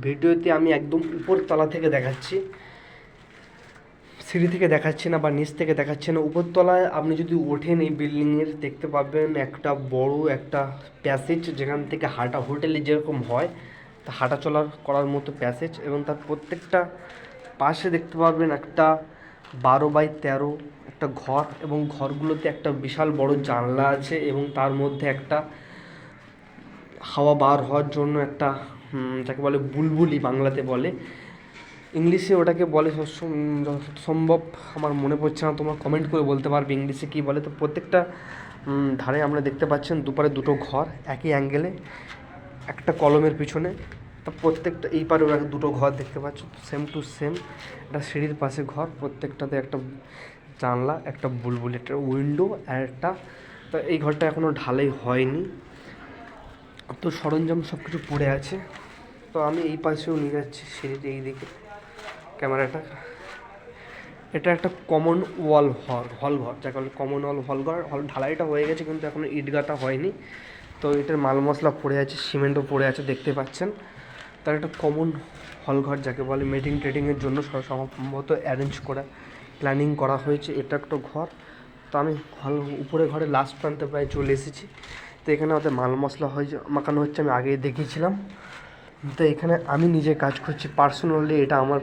ভিডিওতে আমি একদম উপর তলা থেকে দেখাচ্ছি, সিঁড়ি থেকে দেখাচ্ছি না বা নিচ থেকে দেখাচ্ছি না। উপরতলায় আপনি যদি ওঠেন এই বিল্ডিংয়ের দেখতে পাবেন একটা বড় একটা প্যাসেজ, যেখান থেকে হাঁটা হোটেলে যেরকম হয় তা হাঁটা চলার করার মতো প্যাসেজ, এবং তার প্রত্যেকটা পাশে দেখতে পারবেন একটা 12x13 একটা ঘর, এবং ঘরগুলোতে একটা বিশাল বড় জানলা আছে, এবং তার মধ্যে একটা হাওয়া বার হওয়ার জন্য একটা যাকে বলে বুলবুলি বাংলাতে বলে, ইংলিশে ওটাকে বলে যতটা সম্ভব আমার মনে পড়ছে না, তোমরা কমেন্ট করে বলতে পারবে ইংলিশে কী বলে। তো প্রত্যেকটা ধারে আমরা দেখতে পাচ্ছেন দুপারে দুটো ঘর একই অ্যাঙ্গেলে, একটা কলমের পিছনে। তা প্রত্যেকটা এই পারে ওরা দুটো ঘর দেখতে পাচ্ছ সেম টু সেম, একটা সিঁড়ির পাশে ঘর, প্রত্যেকটাতে একটা জানলা, একটা বুলবুলি, একটা উইন্ডো আর একটা। তা এই ঘরটা এখনও ঢালাই হয়নি, তো সরঞ্জাম সব কিছু পড়ে আছে। তো আমি এই পাশেও নিয়ে যাচ্ছি সিঁড়ির এই দিকে ক্যামেরাটা। এটা একটা কমন ওয়াল হল ঘর, যাকে বলে কমন হল ঘর। ঢালাইটা হয়ে গেছে কিন্তু এখনও ইট গাঁথা হয়নি। তো এটার মাল মশলা পড়ে আছে, সিমেন্টও পড়ে আছে দেখতে পাচ্ছেন। তার একটা কমন হল ঘর যাকে বলে মিটিং টিটিংয়ের জন্য সম্ভবত অ্যারেঞ্জ করা প্ল্যানিং করা হয়েছে এটা একটা ঘর। তো আমি উপরে ঘরে লাস্ট প্রান্তে প্রায় চলে এসেছি। তো এখানে আমাদের মাল মশলা মাখানো হচ্ছে, আমি আগেই দেখিয়েছিলাম। তো এখানে আমি নিজে কাজ করছি পার্সোনালি, এটা আমার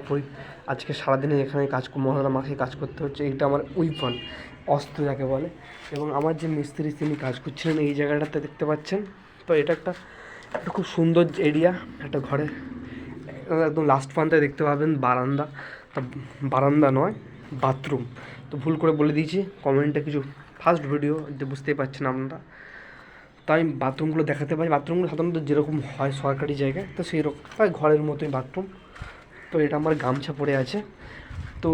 আজকে সারাদিনে এখানে মশলা মাখিয়ে কাজ করতে হচ্ছে। এইটা আমার উইপন, অস্ত্র যাকে বলে। এবং আমার যে মিস্ত্রি তিনি কাজ করছিলেন এই জায়গাটাতে দেখতে পাচ্ছেন। তো এটা একটা খুব সুন্দর এরিয়া, একটা ঘরে একদম লাস্ট প্রান্তে দেখতে পাবেন বারান্দা। বারান্দা নয়, বাথরুম। তো ভুল করে বলে দিয়েছি কমেন্টে কিছু, ফার্স্ট ভিডিও যে বুঝতেই পারছেন আপনারা। তো আমি বাথরুমগুলো দেখাতে পারি। বাথরুমগুলো সাধারণত যেরকম হয় সরকারি জায়গায়, তো সেই রকম প্রায় ঘরের মতোই বাথরুম। তো এটা আমার গামছা পড়ে আছে। তো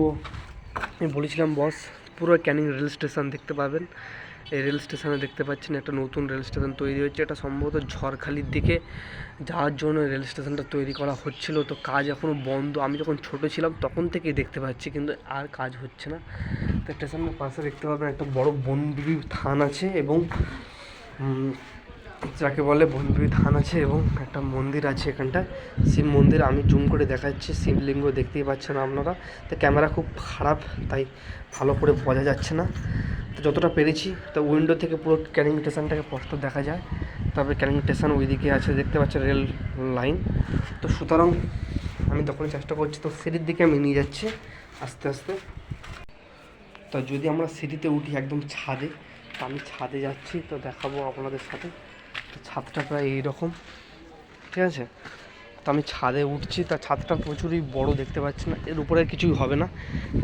আমি বলেছিলাম বস, পুরো ক্যানিং রেল স্টেশন দেখতে পাবেন। এই রেল স্টেশনে দেখতে পাচ্ছেন একটা নতুন রেল স্টেশন তৈরি হচ্ছে। এটা সম্ভবত ঝড়খালির দিকে যাওয়ার জন্য রেল স্টেশনটা তৈরি করা হচ্ছিল। তো কাজ এখনও বন্ধ, আমি যখন ছোটো ছিলাম তখন থেকেই দেখতে পাচ্ছি, কিন্তু আর কাজ হচ্ছে না। তো স্টেশনের পাশে দেখতে পাবেন একটা বড় বনবিবি থান আছে, এবং যাকে বলে বনবিবি থান আছে, এবং একটা মন্দির আছে এখানটায়, শিব মন্দির। আমি জুম করে দেখাচ্ছি, শিবলিঙ্গ দেখতেই পাচ্ছেন আপনারা। তো ক্যামেরা খুব খারাপ, তাই ভালো করে বোঝা যাচ্ছে না। তো যতটা পেরেছি, তো উইন্ডো থেকে পুরো ক্যানিং স্টেশনটাকে স্পষ্ট দেখা যায়। তারপরে ক্যানিং স্টেশন ওইদিকে আছে দেখতে পাচ্ছেন রেল লাইন। তো সুতরাং আমি তখন চেষ্টা করছি, তো সিঁড়ির দিকে আমি নিয়ে যাচ্ছি আস্তে আস্তে। তো যদি আমরা সিঁড়িতে উঠি একদম ছাদে, তো আমি ছাদে যাচ্ছি, তো দেখাবো আপনাদের সাথে। তো ছাদটা প্রায় এইরকম, ঠিক আছে। তো আমি ছাদে উঠছি, তা ছাদটা প্রচুরই বড় দেখতে পাচ্ছি না, এর উপরে কিছুই হবে না,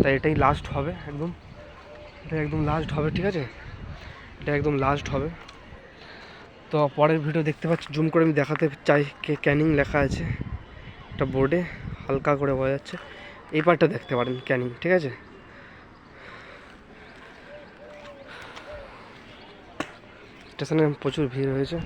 তাই এটাই লাস্ট হবে একদম। এটা একদম লাস্ট হবে, ঠিক আছে, এটা একদম লাস্ট হবে। তো পরের ভিডিও দেখতে পাচ্ছি, জুম করে আমি দেখাতে চাই, ক্যানিং লেখা আছে একটা বোর্ডে, হালকা করে বোঝা যাচ্ছে। এই পার্টটা দেখতে পারেন ক্যানিং, ঠিক আছে। স্টেশনে প্রচুর ভিড় হয়েছে।